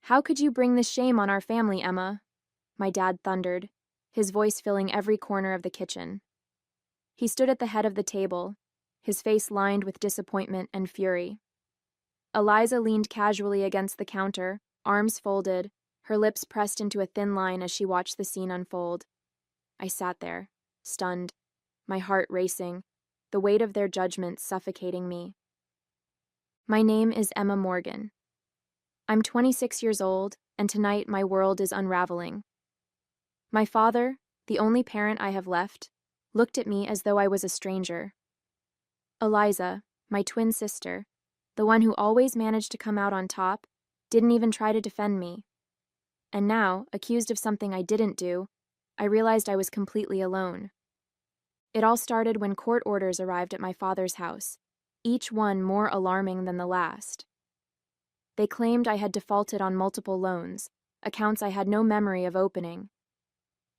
How could you bring this shame on our family, Emma? My dad thundered, his voice filling every corner of the kitchen. He stood at the head of the table, his face lined with disappointment and fury. Eliza leaned casually against the counter, arms folded, her lips pressed into a thin line as she watched the scene unfold. I sat there, stunned, my heart racing, the weight of their judgment suffocating me. My name is Emma Morgan. I'm 26 years old, and tonight my world is unraveling. My father, the only parent I have left, looked at me as though I was a stranger. Eliza, my twin sister, the one who always managed to come out on top, didn't even try to defend me. And now, accused of something I didn't do, I realized I was completely alone. It all started when court orders arrived at my father's house, each one more alarming than the last. They claimed I had defaulted on multiple loans, accounts I had no memory of opening.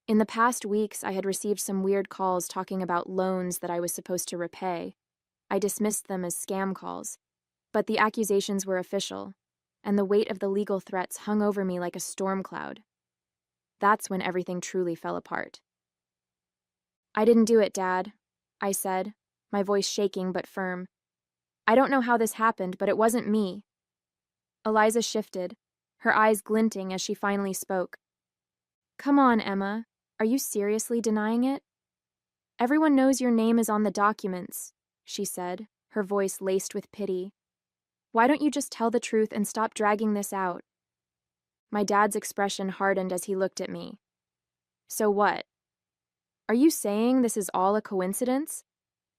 In the past weeks, I had received some weird calls talking about loans that I was supposed to repay. I dismissed them as scam calls, but the accusations were official, and the weight of the legal threats hung over me like a storm cloud. That's when everything truly fell apart. I didn't do it, Dad, I said, my voice shaking but firm. I don't know how this happened, but it wasn't me. Eliza shifted, her eyes glinting as she finally spoke. Come on, Emma. Are you seriously denying it? Everyone knows your name is on the documents, she said, her voice laced with pity. Why don't you just tell the truth and stop dragging this out? My dad's expression hardened as he looked at me. So what? Are you saying this is all a coincidence?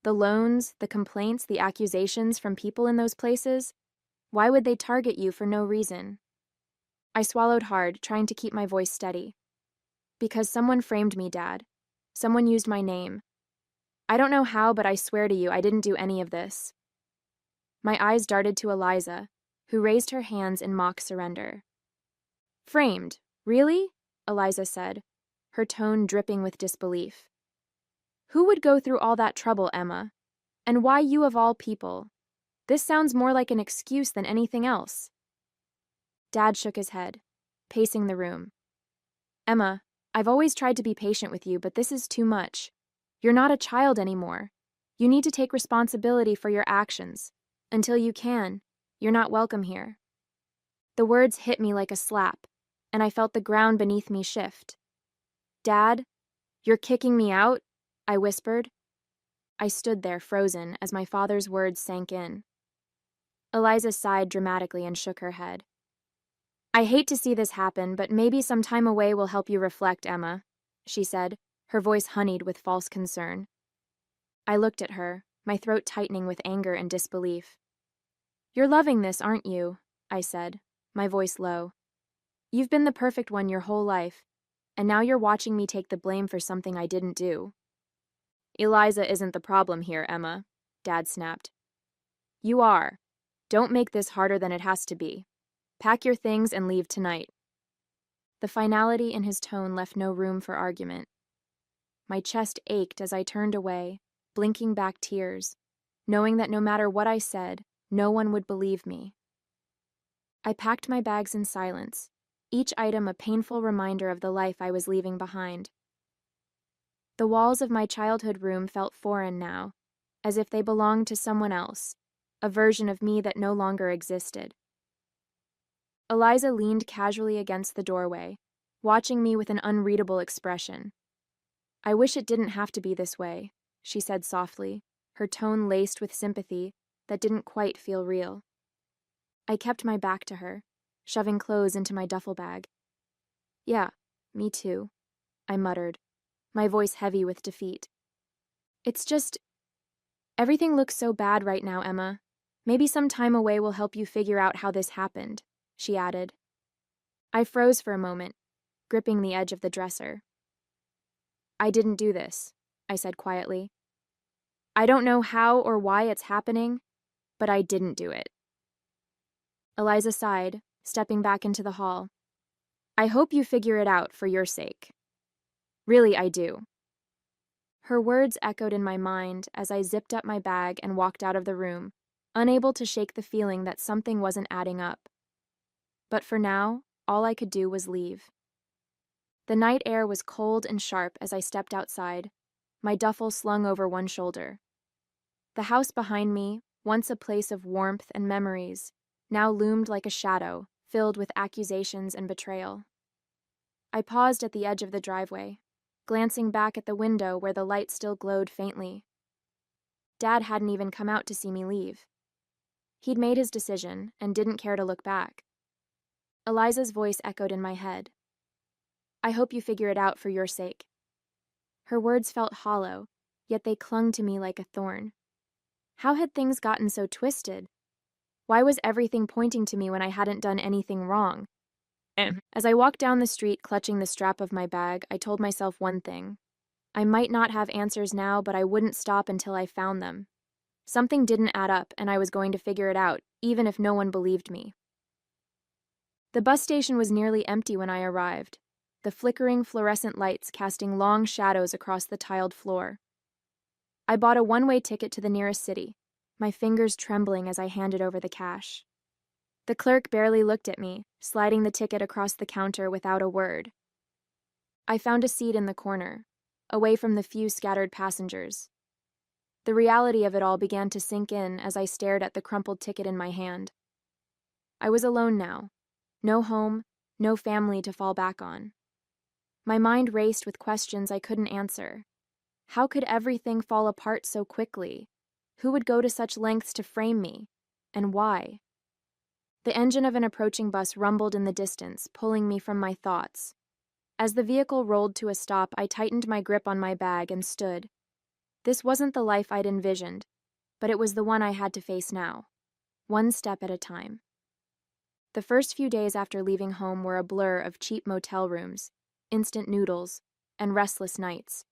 The loans, the complaints, the accusations from people in those places? Why would they target you for no reason? I swallowed hard, trying to keep my voice steady. Because someone framed me, Dad. Someone used my name. I don't know how, but I swear to you I didn't do any of this. My eyes darted to Eliza, who raised her hands in mock surrender. Framed? Really? Eliza said, her tone dripping with disbelief. Who would go through all that trouble, Emma? And why you of all people? This sounds more like an excuse than anything else. Dad shook his head, pacing the room. Emma, I've always tried to be patient with you, but this is too much. You're not a child anymore. You need to take responsibility for your actions. Until you can, you're not welcome here. The words hit me like a slap, and I felt the ground beneath me shift. Dad, you're kicking me out? I whispered. I stood there frozen as my father's words sank in. Eliza sighed dramatically and shook her head. I hate to see this happen, but maybe some time away will help you reflect, Emma, she said, her voice honeyed with false concern. I looked at her, my throat tightening with anger and disbelief. You're loving this, aren't you? I said, my voice low. You've been the perfect one your whole life, and now you're watching me take the blame for something I didn't do. Eliza isn't the problem here, Emma, Dad snapped. You are. Don't make this harder than it has to be. Pack your things and leave tonight. The finality in his tone left no room for argument. My chest ached as I turned away, blinking back tears, knowing that no matter what I said, no one would believe me. I packed my bags in silence, each item a painful reminder of the life I was leaving behind. The walls of my childhood room felt foreign now, as if they belonged to someone else, a version of me that no longer existed. Eliza leaned casually against the doorway, watching me with an unreadable expression. I wish it didn't have to be this way, she said softly, her tone laced with sympathy that didn't quite feel real. I kept my back to her, shoving clothes into my duffel bag. Yeah, me too, I muttered, my voice heavy with defeat. It's just... Everything looks so bad right now, Emma. Maybe some time away will help you figure out how this happened, she added. I froze for a moment, gripping the edge of the dresser. I didn't do this, I said quietly. I don't know how or why it's happening, but I didn't do it. Eliza sighed, stepping back into the hall. I hope you figure it out for your sake. Really, I do. Her words echoed in my mind as I zipped up my bag and walked out of the room, unable to shake the feeling that something wasn't adding up. But for now, all I could do was leave. The night air was cold and sharp as I stepped outside, my duffel slung over one shoulder. The house behind me, once a place of warmth and memories, now loomed like a shadow, filled with accusations and betrayal. I paused at the edge of the driveway, glancing back at the window where the light still glowed faintly. Dad hadn't even come out to see me leave. He'd made his decision and didn't care to look back. Eliza's voice echoed in my head. I hope you figure it out for your sake. Her words felt hollow, yet they clung to me like a thorn. How had things gotten so twisted? Why was everything pointing to me when I hadn't done anything wrong? As I walked down the street clutching the strap of my bag, I told myself one thing. I might not have answers now, but I wouldn't stop until I found them. Something didn't add up, and I was going to figure it out, even if no one believed me. The bus station was nearly empty when I arrived, the flickering fluorescent lights casting long shadows across the tiled floor. I bought a one-way ticket to the nearest city, my fingers trembling as I handed over the cash. The clerk barely looked at me, sliding the ticket across the counter without a word. I found a seat in the corner, away from the few scattered passengers. The reality of it all began to sink in as I stared at the crumpled ticket in my hand. I was alone now. No home, no family to fall back on. My mind raced with questions I couldn't answer. How could everything fall apart so quickly? Who would go to such lengths to frame me? And why? The engine of an approaching bus rumbled in the distance, pulling me from my thoughts. As the vehicle rolled to a stop, I tightened my grip on my bag and stood. This wasn't the life I'd envisioned, but it was the one I had to face now, one step at a time. The first few days after leaving home were a blur of cheap motel rooms, instant noodles, and restless nights.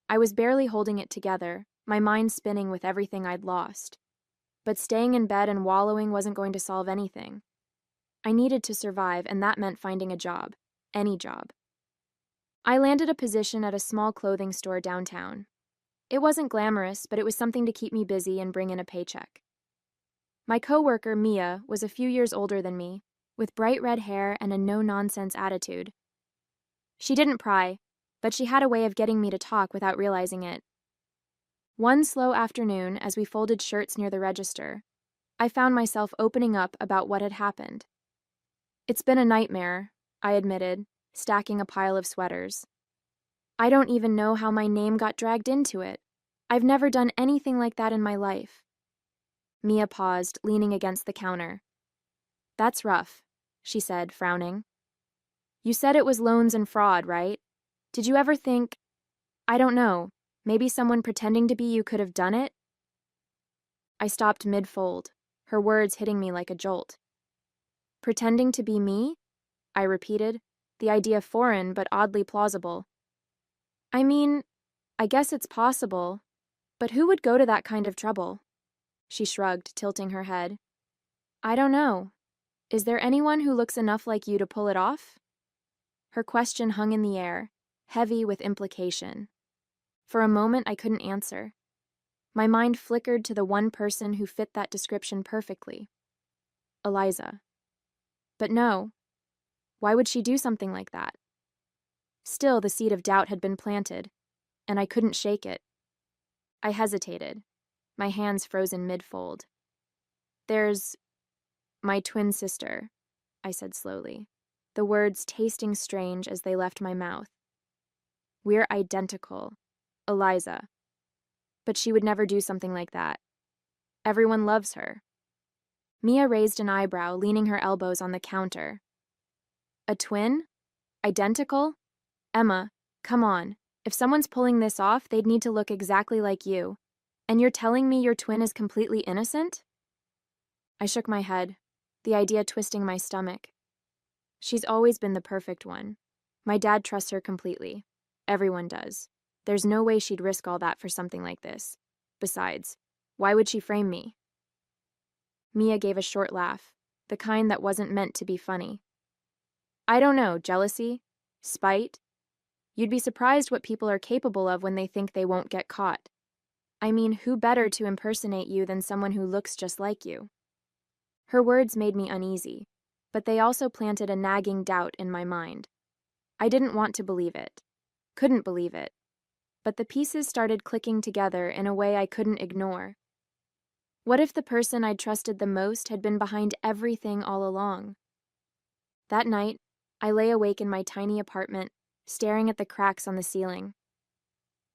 I was barely holding it together, my mind spinning with everything I'd lost. But staying in bed and wallowing wasn't going to solve anything. I needed to survive, and that meant finding a job, any job. I landed a position at a small clothing store downtown. It wasn't glamorous, but it was something to keep me busy and bring in a paycheck. My coworker, Mia, was a few years older than me, with bright red hair and a no-nonsense attitude. She didn't pry, but she had a way of getting me to talk without realizing it. One slow afternoon, as we folded shirts near the register, I found myself opening up about what had happened. It's been a nightmare, I admitted, stacking a pile of sweaters. I don't even know how my name got dragged into it. I've never done anything like that in my life. Mia paused, leaning against the counter. That's rough, she said, frowning. You said it was loans and fraud, right? Did you ever think, I don't know, maybe someone pretending to be you could have done it? I stopped mid-fold, her words hitting me like a jolt. Pretending to be me? I repeated, the idea foreign but oddly plausible. I mean, I guess it's possible, but who would go to that kind of trouble? She shrugged, tilting her head. I don't know. Is there anyone who looks enough like you to pull it off? Her question hung in the air, heavy with implication. For a moment, I couldn't answer. My mind flickered to the one person who fit that description perfectly. Eliza. But no. Why would she do something like that? Still, the seed of doubt had been planted, and I couldn't shake it. I hesitated, my hands frozen mid-fold. There's my twin sister, I said slowly, the words tasting strange as they left my mouth. We're identical, Eliza. But she would never do something like that. Everyone loves her. Mia raised an eyebrow, leaning her elbows on the counter. A twin? Identical? Emma, come on. If someone's pulling this off, they'd need to look exactly like you. And you're telling me your twin is completely innocent? I shook my head, the idea twisting my stomach. She's always been the perfect one. My dad trusts her completely. Everyone does. There's no way she'd risk all that for something like this. Besides, why would she frame me? Mia gave a short laugh, the kind that wasn't meant to be funny. I don't know, jealousy? Spite? You'd be surprised what people are capable of when they think they won't get caught. I mean, who better to impersonate you than someone who looks just like you? Her words made me uneasy. but they also planted a nagging doubt in my mind. I didn't want to believe it. Couldn't believe it. But the pieces started clicking together in a way I couldn't ignore. What if the person I'd trusted the most had been behind everything all along? That night, I lay awake in my tiny apartment, staring at the cracks on the ceiling.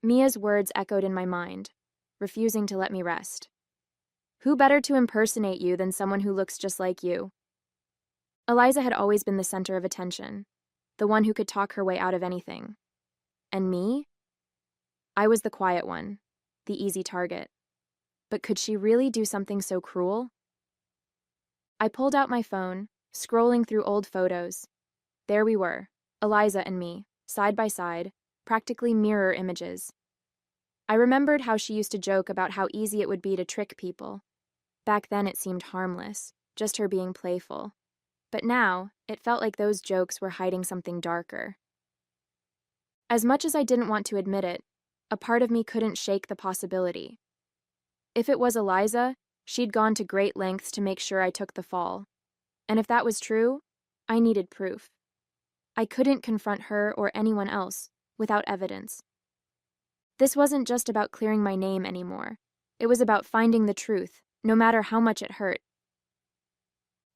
Mia's words echoed in my mind, refusing to let me rest. Who better to impersonate you than someone who looks just like you? Eliza had always been the center of attention, the one who could talk her way out of anything. And me? I was the quiet one, the easy target. But could she really do something so cruel? I pulled out my phone, scrolling through old photos. There we were, Eliza and me, side by side, practically mirror images. I remembered how she used to joke about how easy it would be to trick people. Back then it seemed harmless, just her being playful. But now, it felt like those jokes were hiding something darker. As much as I didn't want to admit it, a part of me couldn't shake the possibility. If it was Eliza, she'd gone to great lengths to make sure I took the fall. And if that was true, I needed proof. I couldn't confront her or anyone else without evidence. This wasn't just about clearing my name anymore. It was about finding the truth, no matter how much it hurt.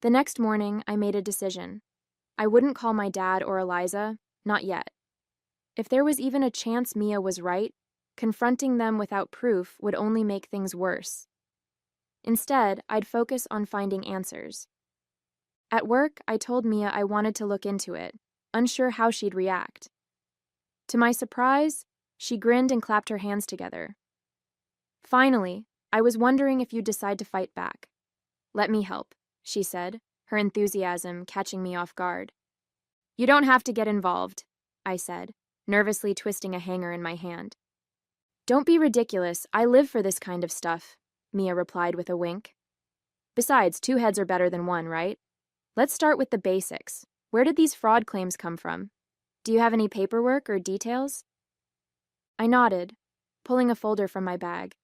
The next morning, I made a decision. I wouldn't call my dad or Eliza, not yet. If there was even a chance Mia was right, confronting them without proof would only make things worse. Instead, I'd focus on finding answers. At work, I told Mia I wanted to look into it, unsure how she'd react. To my surprise, she grinned and clapped her hands together. Finally, I was wondering if you'd decide to fight back. Let me help, she said, her enthusiasm catching me off guard. You don't have to get involved, I said, nervously twisting a hanger in my hand. Don't be ridiculous, I live for this kind of stuff, Mia replied with a wink. Besides, 2 heads are better than 1, right? Let's start with the basics. Where did these fraud claims come from? Do you have any paperwork or details? I nodded, pulling a folder from my bag.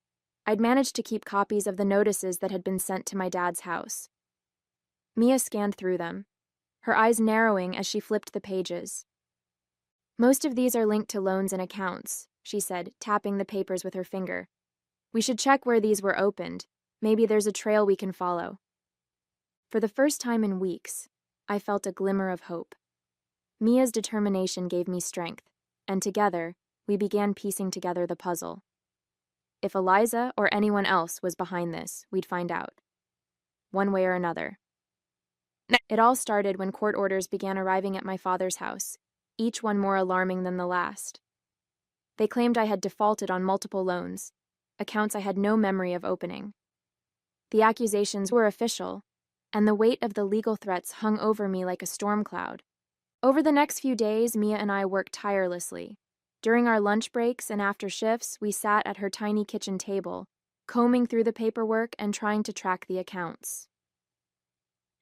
I'd managed to keep copies of the notices that had been sent to my dad's house. Mia scanned through them, her eyes narrowing as she flipped the pages. Most of these are linked to loans and accounts, she said, tapping the papers with her finger. We should check where these were opened. Maybe there's a trail we can follow. For the first time in weeks, I felt a glimmer of hope. Mia's determination gave me strength, and together, we began piecing together the puzzle. If Eliza or anyone else was behind this, we'd find out. One way or another. It all started when court orders began arriving at my father's house, each one more alarming than the last. They claimed I had defaulted on multiple loans, accounts I had no memory of opening. The accusations were official, and the weight of the legal threats hung over me like a storm cloud. Over the next few days, Mia and I worked tirelessly. During our lunch breaks and after shifts, we sat at her tiny kitchen table, combing through the paperwork and trying to track the accounts.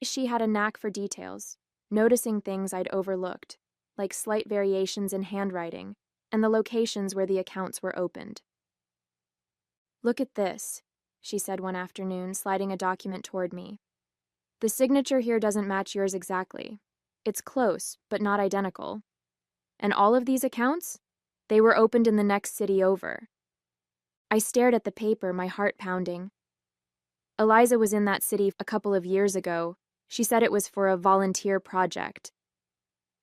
She had a knack for details, noticing things I'd overlooked, like slight variations in handwriting and the locations where the accounts were opened. Look at this, she said one afternoon, sliding a document toward me. The signature here doesn't match yours exactly. It's close, but not identical. And all of these accounts? They were opened in the next city over. I stared at the paper, my heart pounding. Eliza was in that city a couple of years ago. She said it was for a volunteer project.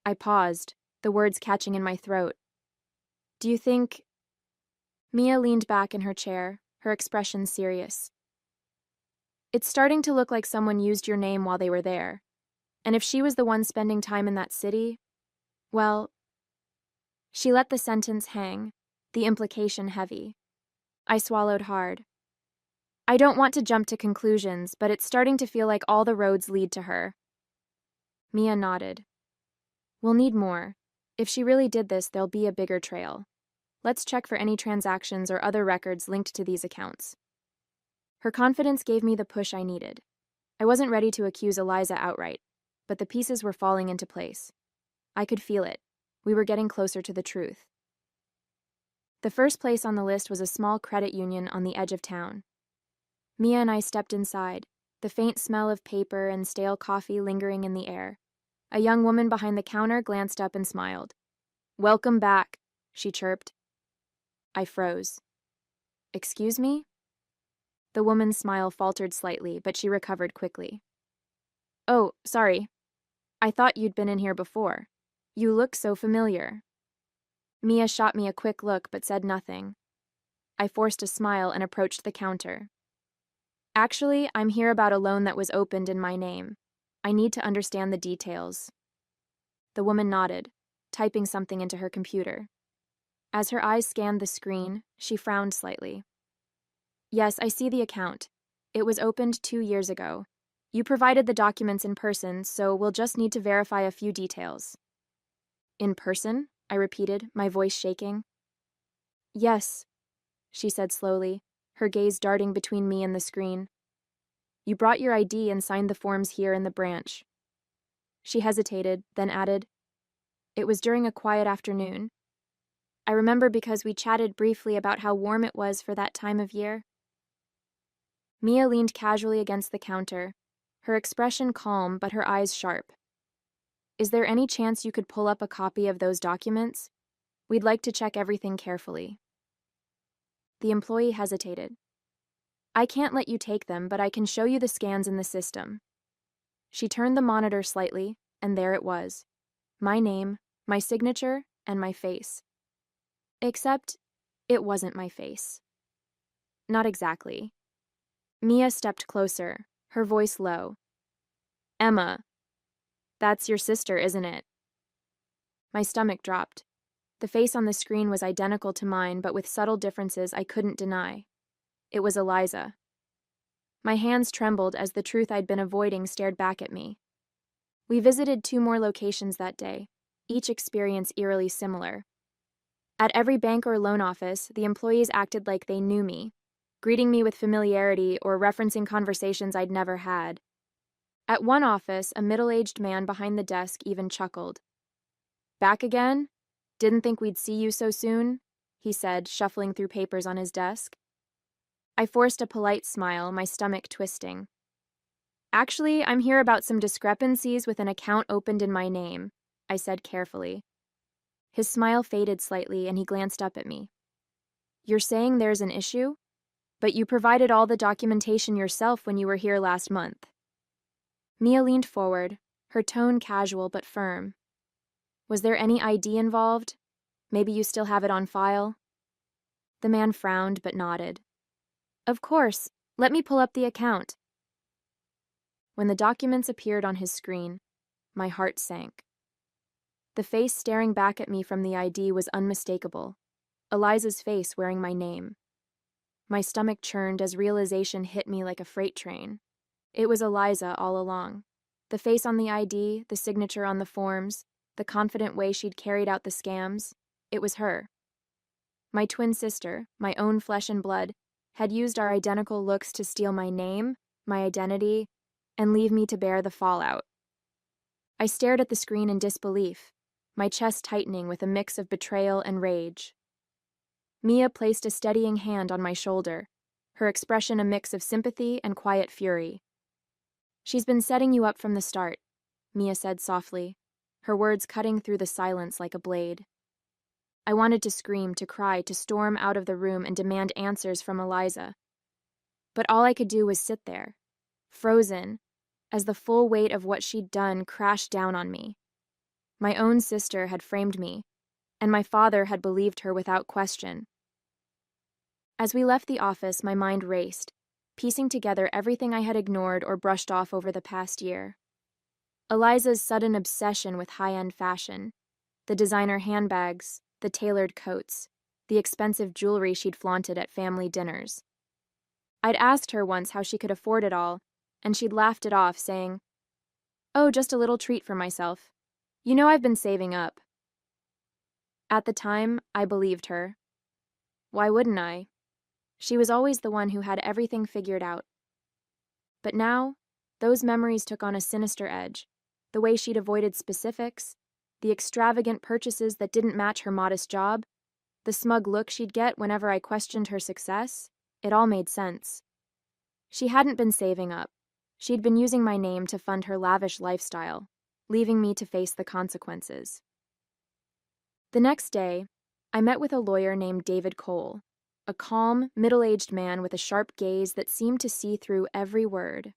I paused, the words catching in my throat. Do you think... Mia leaned back in her chair, her expression serious. It's starting to look like someone used your name while they were there. And if she was the one spending time in that city, well... She let the sentence hang, the implication heavy. I swallowed hard. I don't want to jump to conclusions, but it's starting to feel like all the roads lead to her. Mia nodded. We'll need more. If she really did this, there'll be a bigger trail. Let's check for any transactions or other records linked to these accounts. Her confidence gave me the push I needed. I wasn't ready to accuse Eliza outright, but the pieces were falling into place. I could feel it. We were getting closer to the truth. The first place on the list was a small credit union on the edge of town. Mia and I stepped inside, the faint smell of paper and stale coffee lingering in the air. A young woman behind the counter glanced up and smiled. "Welcome back," she chirped. I froze. "Excuse me?" The woman's smile faltered slightly, but she recovered quickly. "Oh, sorry. I thought you'd been in here before. You look so familiar." Mia shot me a quick look but said nothing. I forced a smile and approached the counter. "Actually, I'm here about a loan that was opened in my name. I need to understand the details." The woman nodded, typing something into her computer. As her eyes scanned the screen, she frowned slightly. "Yes, I see the account. It was opened 2 years ago. You provided the documents in person, so we'll just need to verify a few details." "In person?" I repeated, my voice shaking. "Yes," she said slowly, her gaze darting between me and the screen. "You brought your ID and signed the forms here in the branch." She hesitated, then added, "It was during a quiet afternoon. I remember because we chatted briefly about how warm it was for that time of year." Mia leaned casually against the counter, her expression calm but her eyes sharp. "Is there any chance you could pull up a copy of those documents? We'd like to check everything carefully." The employee hesitated. "I can't let you take them, but I can show you the scans in the system." She turned the monitor slightly, and there it was. My name, my signature, and my face. Except, it wasn't my face. Not exactly. Mia stepped closer, her voice low. "Emma, that's your sister, isn't it?" My stomach dropped. The face on the screen was identical to mine, but with subtle differences I couldn't deny. It was Eliza. My hands trembled as the truth I'd been avoiding stared back at me. We visited 2 more locations that day, each experience eerily similar. At every bank or loan office, the employees acted like they knew me, greeting me with familiarity or referencing conversations I'd never had. At one office, a middle-aged man behind the desk even chuckled. "Back again? Didn't think we'd see you so soon," he said, shuffling through papers on his desk. I forced a polite smile, my stomach twisting. "Actually, I'm here about some discrepancies with an account opened in my name," I said carefully. His smile faded slightly and he glanced up at me. "You're saying there's an issue? But you provided all the documentation yourself when you were here last month." Mia leaned forward, her tone casual but firm. "Was there any ID involved? Maybe you still have it on file?" The man frowned but nodded. "Of course. Let me pull up the account." When the documents appeared on his screen, my heart sank. The face staring back at me from the ID was unmistakable. Eliza's face wearing my name. My stomach churned as realization hit me like a freight train. It was Eliza all along. The face on the ID, the signature on the forms, the confident way she'd carried out the scams. It was her. My twin sister, my own flesh and blood, had used our identical looks to steal my name, my identity, and leave me to bear the fallout. I stared at the screen in disbelief, my chest tightening with a mix of betrayal and rage. Mia placed a steadying hand on my shoulder, her expression a mix of sympathy and quiet fury. "She's been setting you up from the start," Mia said softly, her words cutting through the silence like a blade. I wanted to scream, to cry, to storm out of the room and demand answers from Eliza. But all I could do was sit there, frozen, as the full weight of what she'd done crashed down on me. My own sister had framed me, and my father had believed her without question. As we left the office, my mind raced, piecing together everything I had ignored or brushed off over the past year. Eliza's sudden obsession with high-end fashion, the designer handbags, the tailored coats, the expensive jewelry she'd flaunted at family dinners. I'd asked her once how she could afford it all, and she'd laughed it off, saying, "Oh, just a little treat for myself. You know I've been saving up." At the time, I believed her. Why wouldn't I? She was always the one who had everything figured out. But now, those memories took on a sinister edge, the way she'd avoided specifics, the extravagant purchases that didn't match her modest job, the smug look she'd get whenever I questioned her success. It all made sense. She hadn't been saving up. She'd been using my name to fund her lavish lifestyle, leaving me to face the consequences. The next day, I met with a lawyer named David Cole, a calm, middle-aged man with a sharp gaze that seemed to see through every word.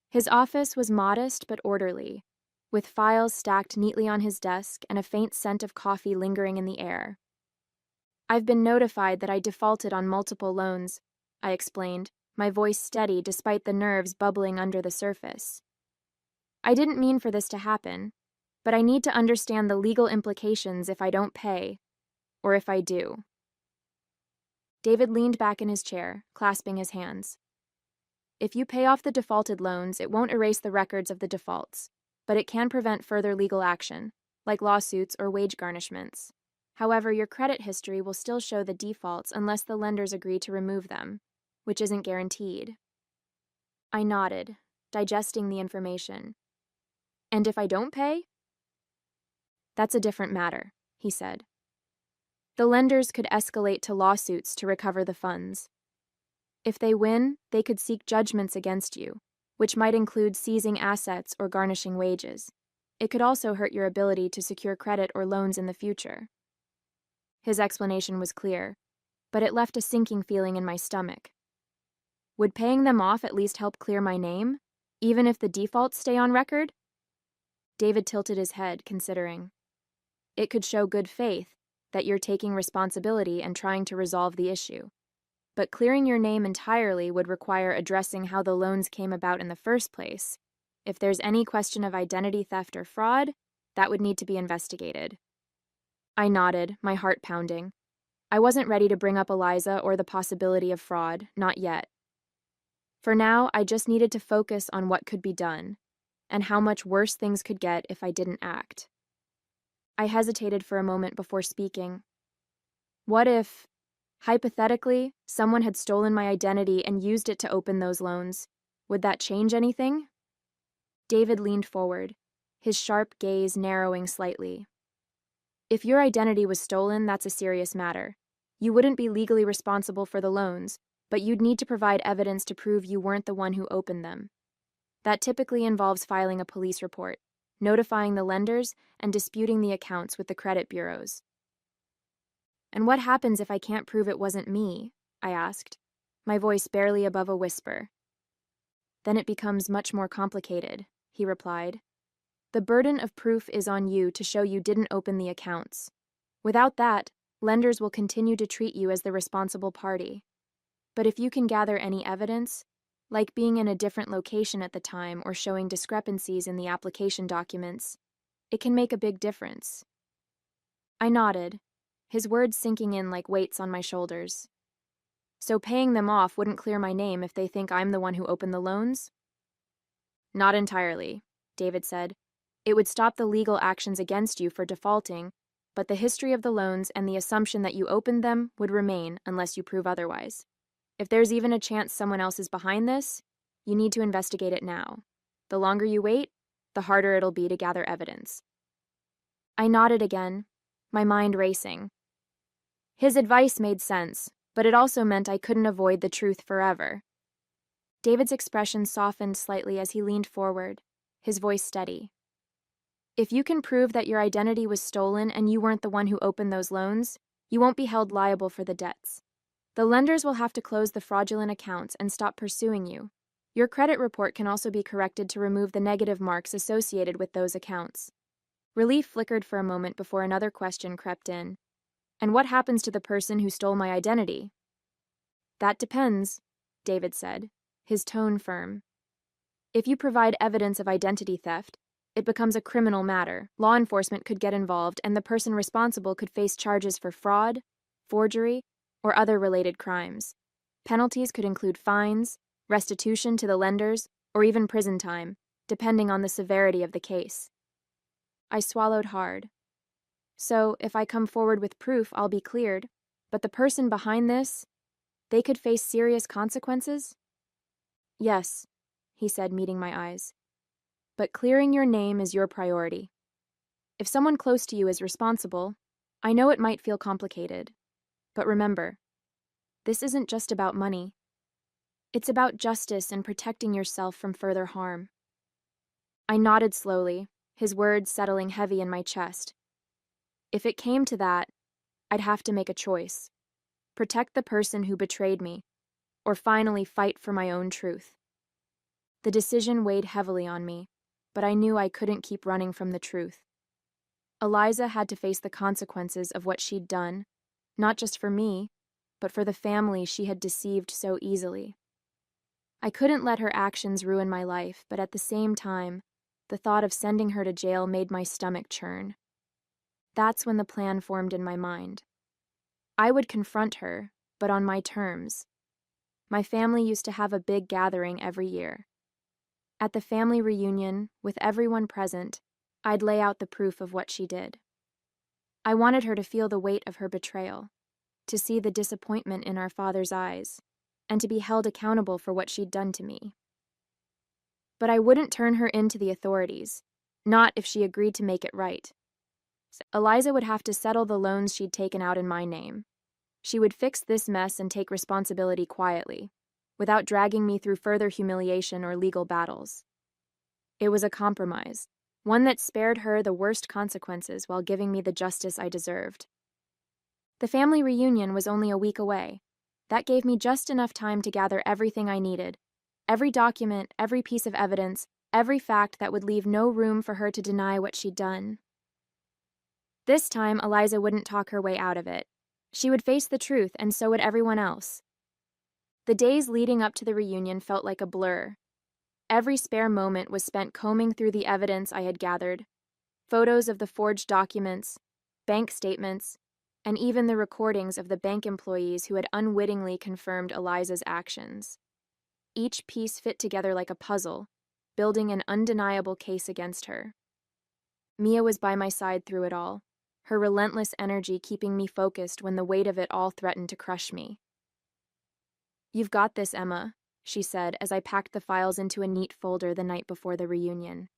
His office was modest but orderly, with files stacked neatly on his desk and a faint scent of coffee lingering in the air. "I've been notified that I defaulted on multiple loans," I explained, my voice steady despite the nerves bubbling under the surface. "I didn't mean for this to happen, but I need to understand the legal implications if I don't pay, or if I do." David leaned back in his chair, clasping his hands. "If you pay off the defaulted loans, it won't erase the records of the defaults, but it can prevent further legal action, like lawsuits or wage garnishments. However, your credit history will still show the defaults unless the lenders agree to remove them, which isn't guaranteed." I nodded, digesting the information. "And if I don't pay?" "That's a different matter," he said. "The lenders could escalate to lawsuits to recover the funds. If they win, they could seek judgments against you, which might include seizing assets or garnishing wages. It could also hurt your ability to secure credit or loans in the future." His explanation was clear, but it left a sinking feeling in my stomach. Would paying them off at least help clear my name, even if the defaults stay on record? David tilted his head, considering. "It could show good faith, that you're taking responsibility and trying to resolve the issue. But clearing your name entirely would require addressing how the loans came about in the first place. If there's any question of identity theft or fraud, that would need to be investigated." I nodded, my heart pounding. I wasn't ready to bring up Eliza or the possibility of fraud, not yet. For now, I just needed to focus on what could be done, and how much worse things could get if I didn't act. I hesitated for a moment before speaking. What if, hypothetically, someone had stolen my identity and used it to open those loans? Would that change anything? David leaned forward, his sharp gaze narrowing slightly. "If your identity was stolen, that's a serious matter. You wouldn't be legally responsible for the loans, but you'd need to provide evidence to prove you weren't the one who opened them. That typically involves filing a police report, notifying the lenders, and disputing the accounts with the credit bureaus." "And what happens if I can't prove it wasn't me?" I asked, my voice barely above a whisper. "Then it becomes much more complicated," he replied. "The burden of proof is on you to show you didn't open the accounts. Without that, lenders will continue to treat you as the responsible party. But if you can gather any evidence, like being in a different location at the time or showing discrepancies in the application documents, it can make a big difference." I nodded, his words sinking in like weights on my shoulders. "So paying them off wouldn't clear my name if they think I'm the one who opened the loans?" "Not entirely," David said. "It would stop the legal actions against you for defaulting, but the history of the loans and the assumption that you opened them would remain unless you prove otherwise. If there's even a chance someone else is behind this, you need to investigate it now. The longer you wait, the harder it'll be to gather evidence." I nodded again, my mind racing. His advice made sense, but it also meant I couldn't avoid the truth forever. David's expression softened slightly as he leaned forward, his voice steady. "If you can prove that your identity was stolen and you weren't the one who opened those loans, you won't be held liable for the debts. The lenders will have to close the fraudulent accounts and stop pursuing you. Your credit report can also be corrected to remove the negative marks associated with those accounts." Relief flickered for a moment before another question crept in. "And what happens to the person who stole my identity?" "That depends," David said, his tone firm. "If you provide evidence of identity theft, it becomes a criminal matter. Law enforcement could get involved, and the person responsible could face charges for fraud, forgery, or other related crimes. Penalties could include fines, restitution to the lenders, or even prison time, depending on the severity of the case." I swallowed hard. "So, if I come forward with proof, I'll be cleared, but the person behind this, they could face serious consequences?" "Yes," he said, meeting my eyes. "But clearing your name is your priority. If someone close to you is responsible, I know it might feel complicated. But remember, this isn't just about money. It's about justice and protecting yourself from further harm. I nodded slowly, his words settling heavy in my chest. If it came to that, I'd have to make a choice. Protect the person who betrayed me, or finally fight for my own truth. The decision weighed heavily on me, but I knew I couldn't keep running from the truth. Eliza had to face the consequences of what she'd done, not just for me, but for the family she had deceived so easily. I couldn't let her actions ruin my life, but at the same time, the thought of sending her to jail made my stomach churn. That's when the plan formed in my mind. I would confront her, but on my terms. My family used to have a big gathering every year. At the family reunion, with everyone present, I'd lay out the proof of what she did. I wanted her to feel the weight of her betrayal, to see the disappointment in our father's eyes, and to be held accountable for what she'd done to me. But I wouldn't turn her in to the authorities, not if she agreed to make it right. Eliza would have to settle the loans she'd taken out in my name. She would fix this mess and take responsibility quietly, without dragging me through further humiliation or legal battles. It was a compromise, one that spared her the worst consequences while giving me the justice I deserved. The family reunion was only a week away. That gave me just enough time to gather everything I needed, every document, every piece of evidence, every fact that would leave no room for her to deny what she'd done. This time, Eliza wouldn't talk her way out of it. She would face the truth, and so would everyone else. The days leading up to the reunion felt like a blur. Every spare moment was spent combing through the evidence I had gathered, photos of the forged documents, bank statements, and even the recordings of the bank employees who had unwittingly confirmed Eliza's actions. Each piece fit together like a puzzle, building an undeniable case against her. Mia was by my side through it all, her relentless energy keeping me focused when the weight of it all threatened to crush me. "You've got this, Emma," she said as I packed the files into a neat folder the night before the reunion.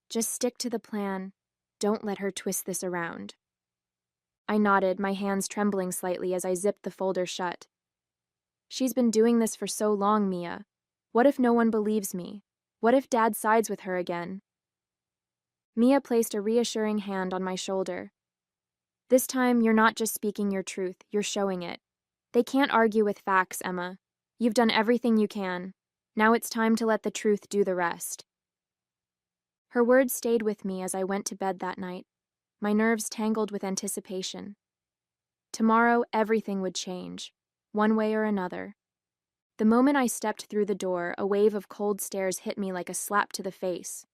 "Just stick to the plan. Don't let her twist this around." I nodded, my hands trembling slightly as I zipped the folder shut. "She's been doing this for so long, Mia. What if no one believes me? What if Dad sides with her again?" Mia placed a reassuring hand on my shoulder. "This time, you're not just speaking your truth, you're showing it. They can't argue with facts, Emma. You've done everything you can. Now it's time to let the truth do the rest." Her words stayed with me as I went to bed that night, my nerves tangled with anticipation. Tomorrow, everything would change, one way or another. The moment I stepped through the door, a wave of cold stares hit me like a slap to the face.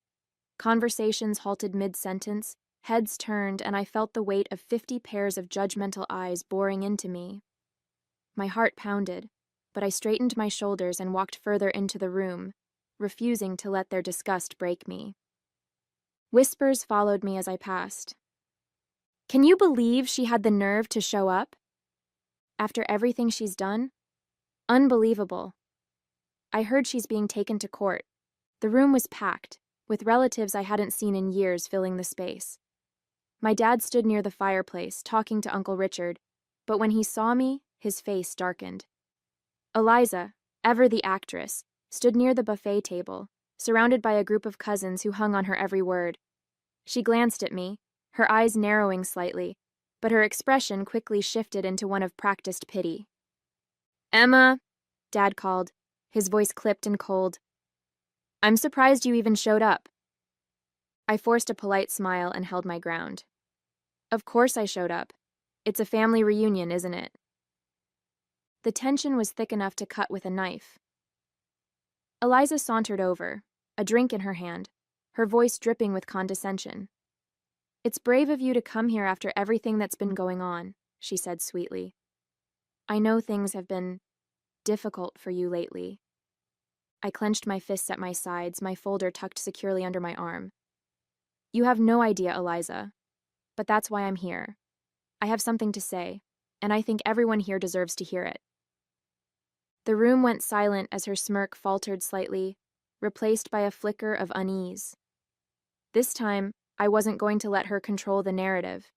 Conversations halted mid-sentence, heads turned, and I felt the weight of 50 pairs of judgmental eyes boring into me. My heart pounded, but I straightened my shoulders and walked further into the room, refusing to let their disgust break me. Whispers followed me as I passed. "Can you believe she had the nerve to show up? After everything she's done? Unbelievable." I heard she's being taken to court. The room was packed, with relatives I hadn't seen in years filling the space. My dad stood near the fireplace, talking to Uncle Richard, but when he saw me, his face darkened. Eliza, ever the actress, stood near the buffet table, surrounded by a group of cousins who hung on her every word. She glanced at me, her eyes narrowing slightly, but her expression quickly shifted into one of practiced pity. "Emma," Dad called, his voice clipped and cold. "I'm surprised you even showed up." I forced a polite smile and held my ground. "Of course I showed up. It's a family reunion, isn't it?" The tension was thick enough to cut with a knife. Eliza sauntered over, a drink in her hand, her voice dripping with condescension. "It's brave of you to come here after everything that's been going on," she said sweetly. "I know things have been difficult for you lately." I clenched my fists at my sides, my folder tucked securely under my arm. "You have no idea, Eliza. But that's why I'm here. I have something to say, and I think everyone here deserves to hear it." The room went silent as her smirk faltered slightly, replaced by a flicker of unease. This time, I wasn't going to let her control the narrative.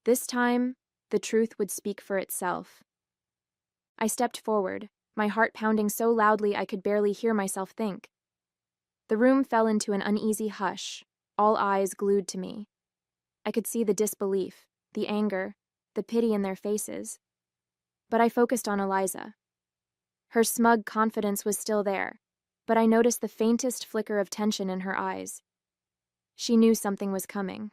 This time, the truth would speak for itself. I stepped forward, my heart pounding so loudly I could barely hear myself think. The room fell into an uneasy hush, all eyes glued to me. I could see the disbelief, the anger, the pity in their faces. But I focused on Eliza. Her smug confidence was still there, but I noticed the faintest flicker of tension in her eyes. She knew something was coming.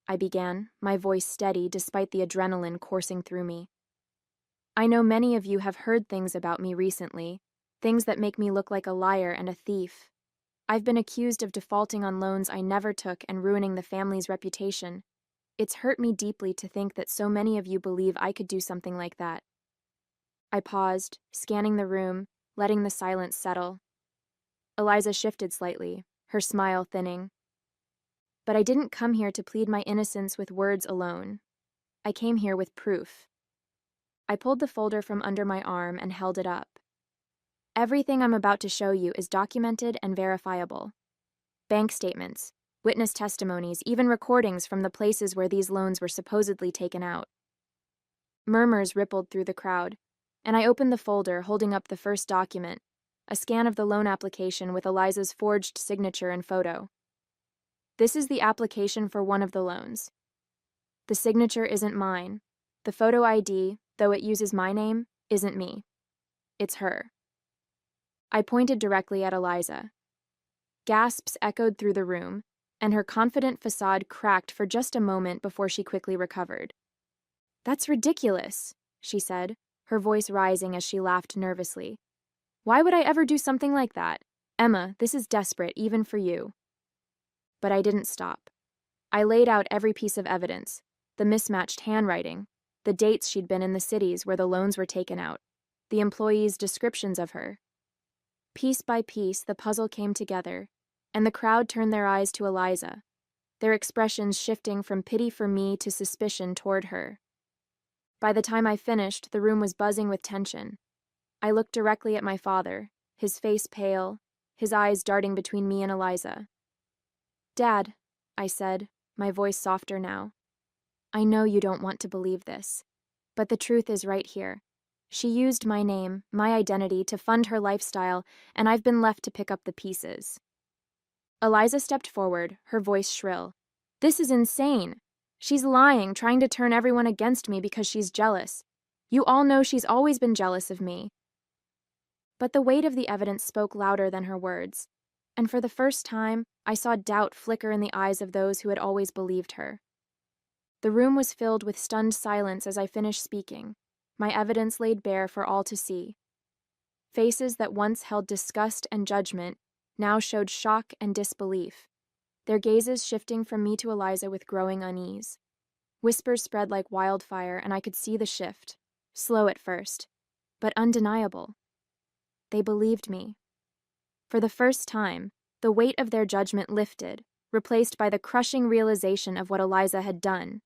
I began, my voice steady despite the adrenaline coursing through me. I know many of you have heard things about me recently, things that make me look like a liar and a thief. I've been accused of defaulting on loans I never took and ruining the family's reputation. It's hurt me deeply to think that so many of you believe I could do something like that. I paused, scanning the room, letting the silence settle. Eliza shifted slightly, her smile thinning. But I didn't come here to plead my innocence with words alone. I came here with proof. I pulled the folder from under my arm and held it up. Everything I'm about to show you is documented and verifiable. Bank statements, witness testimonies, even recordings from the places where these loans were supposedly taken out. Murmurs rippled through the crowd, and I opened the folder, holding up the first document, a scan of the loan application with Eliza's forged signature and photo. This is the application for one of the loans. The signature isn't mine. The photo ID, though it uses my name, isn't me. It's her. I pointed directly at Eliza. Gasps echoed through the room, and her confident facade cracked for just a moment before she quickly recovered. "That's ridiculous," she said, her voice rising as she laughed nervously. "Why would I ever do something like that? Emma, this is desperate, even for you." But I didn't stop. I laid out every piece of evidence, the mismatched handwriting, the dates she'd been in the cities where the loans were taken out, the employees' descriptions of her. Piece by piece, the puzzle came together, and the crowd turned their eyes to Eliza, their expressions shifting from pity for me to suspicion toward her. By the time I finished, the room was buzzing with tension. I looked directly at my father, his face pale, his eyes darting between me and Eliza. "Dad," I said, my voice softer now. "I know you don't want to believe this, but the truth is right here. She used my name, my identity, to fund her lifestyle, and I've been left to pick up the pieces." Eliza stepped forward, her voice shrill. "This is insane. She's lying, trying to turn everyone against me because she's jealous. You all know she's always been jealous of me." But the weight of the evidence spoke louder than her words, and for the first time, I saw doubt flicker in the eyes of those who had always believed her. The room was filled with stunned silence as I finished speaking, my evidence laid bare for all to see. Faces that once held disgust and judgment now showed shock and disbelief, their gazes shifting from me to Eliza with growing unease. Whispers spread like wildfire, and I could see the shift, slow at first, but undeniable. They believed me. For the first time, the weight of their judgment lifted, replaced by the crushing realization of what Eliza had done.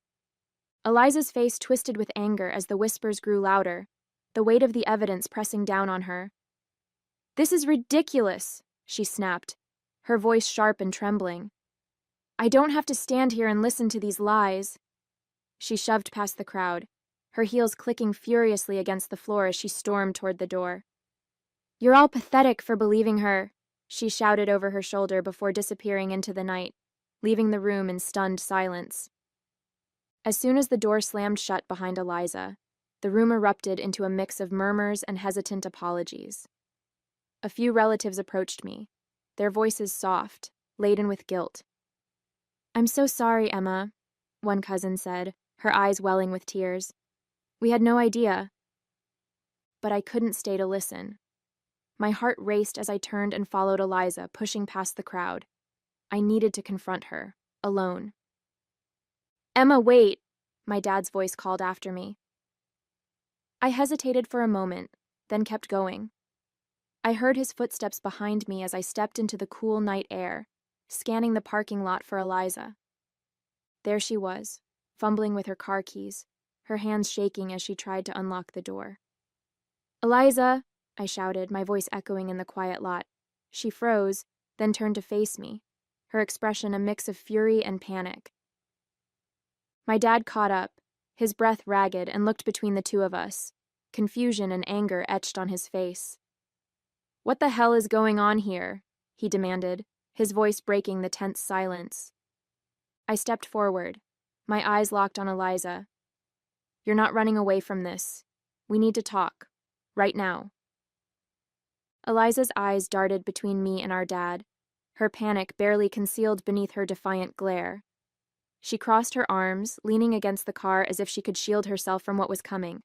Eliza's face twisted with anger as the whispers grew louder, the weight of the evidence pressing down on her. "This is ridiculous," she snapped, her voice sharp and trembling. "I don't have to stand here and listen to these lies." She shoved past the crowd, her heels clicking furiously against the floor as she stormed toward the door. "You're all pathetic for believing her," she shouted over her shoulder before disappearing into the night, leaving the room in stunned silence. As soon as the door slammed shut behind Eliza, the room erupted into a mix of murmurs and hesitant apologies. A few relatives approached me, their voices soft, laden with guilt. "I'm so sorry, Emma," one cousin said, her eyes welling with tears. "We had no idea." But I couldn't stay to listen. My heart raced as I turned and followed Eliza, pushing past the crowd. I needed to confront her, alone. "Emma, wait!" my dad's voice called after me. I hesitated for a moment, then kept going. I heard his footsteps behind me as I stepped into the cool night air, scanning the parking lot for Eliza. There she was, fumbling with her car keys, her hands shaking as she tried to unlock the door. "Eliza!" I shouted, my voice echoing in the quiet lot. She froze, then turned to face me, her expression a mix of fury and panic. My dad caught up, his breath ragged, and looked between the two of us, confusion and anger etched on his face. "What the hell is going on here?" he demanded, his voice breaking the tense silence. I stepped forward, my eyes locked on Eliza. "You're not running away from this. We need to talk. Right now." Eliza's eyes darted between me and our dad, her panic barely concealed beneath her defiant glare. She crossed her arms, leaning against the car as if she could shield herself from what was coming.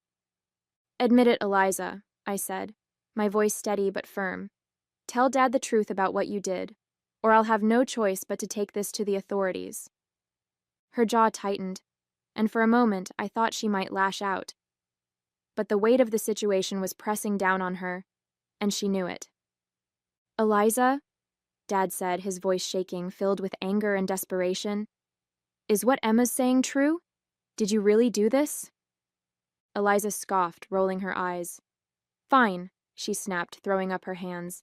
"Admit it, Eliza," I said, my voice steady but firm. "Tell Dad the truth about what you did, or I'll have no choice but to take this to the authorities." Her jaw tightened, and for a moment I thought she might lash out. But the weight of the situation was pressing down on her, and she knew it. "Eliza," Dad said, his voice shaking, filled with anger and desperation, "is what Emma's saying true? Did you really do this?" Eliza scoffed, rolling her eyes. "Fine," she snapped, throwing up her hands.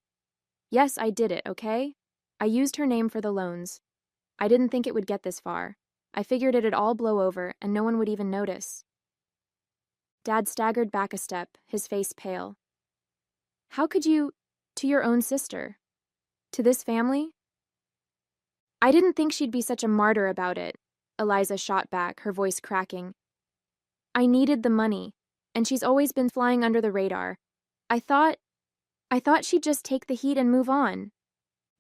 "Yes, I did it, okay? I used her name for the loans. I didn't think it would get this far. I figured it'd all blow over and no one would even notice." Dad staggered back a step, his face pale. "How could you, to your own sister? To this family?" "I didn't think she'd be such a martyr about it," Eliza shot back, her voice cracking. "I needed the money, and she's always been flying under the radar. I thought she'd just take the heat and move on."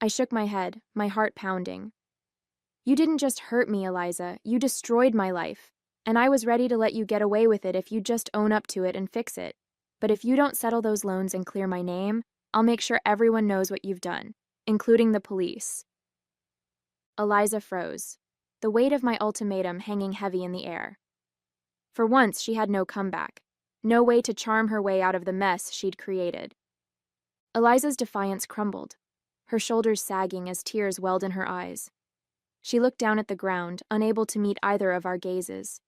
I shook my head, my heart pounding. "You didn't just hurt me, Eliza, you destroyed my life, and I was ready to let you get away with it if you'd just own up to it and fix it. But if you don't settle those loans and clear my name, I'll make sure everyone knows what you've done, including the police." Eliza froze, the weight of my ultimatum hanging heavy in the air. For once, she had no comeback, no way to charm her way out of the mess she'd created. Eliza's defiance crumbled, her shoulders sagging as tears welled in her eyes. She looked down at the ground, unable to meet either of our gazes.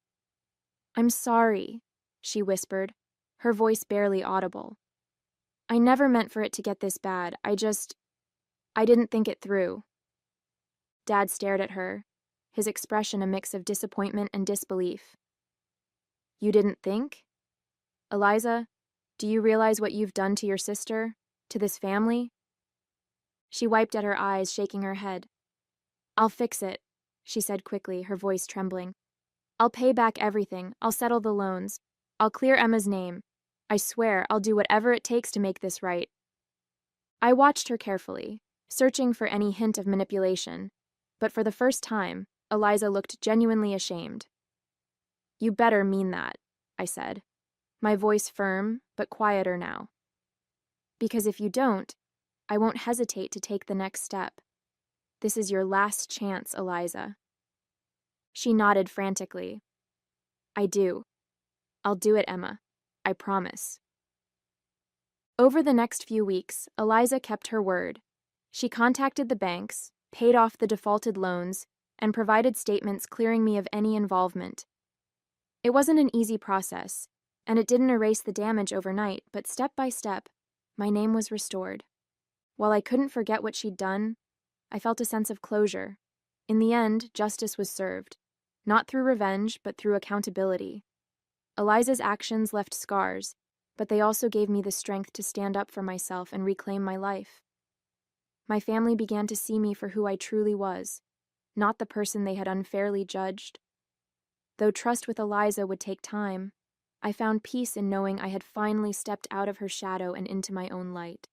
"I'm sorry," she whispered, her voice barely audible. "I never meant for it to get this bad. I didn't think it through." Dad stared at her, his expression a mix of disappointment and disbelief. "You didn't think? Eliza, do you realize what you've done to your sister, to this family?" She wiped at her eyes, shaking her head. "I'll fix it," she said quickly, her voice trembling. "I'll pay back everything. I'll settle the loans. I'll clear Emma's name. I swear I'll do whatever it takes to make this right." I watched her carefully, searching for any hint of manipulation, but for the first time, Eliza looked genuinely ashamed. "You better mean that," I said, my voice firm but quieter now. "Because if you don't, I won't hesitate to take the next step. This is your last chance, Eliza." She nodded frantically. "I do. I'll do it, Emma. I promise." Over the next few weeks, Eliza kept her word. She contacted the banks, paid off the defaulted loans, and provided statements clearing me of any involvement. It wasn't an easy process, and it didn't erase the damage overnight, but step by step, my name was restored. While I couldn't forget what she'd done, I felt a sense of closure. In the end, justice was served, not through revenge, but through accountability. Eliza's actions left scars, but they also gave me the strength to stand up for myself and reclaim my life. My family began to see me for who I truly was, not the person they had unfairly judged. Though trust with Eliza would take time, I found peace in knowing I had finally stepped out of her shadow and into my own light.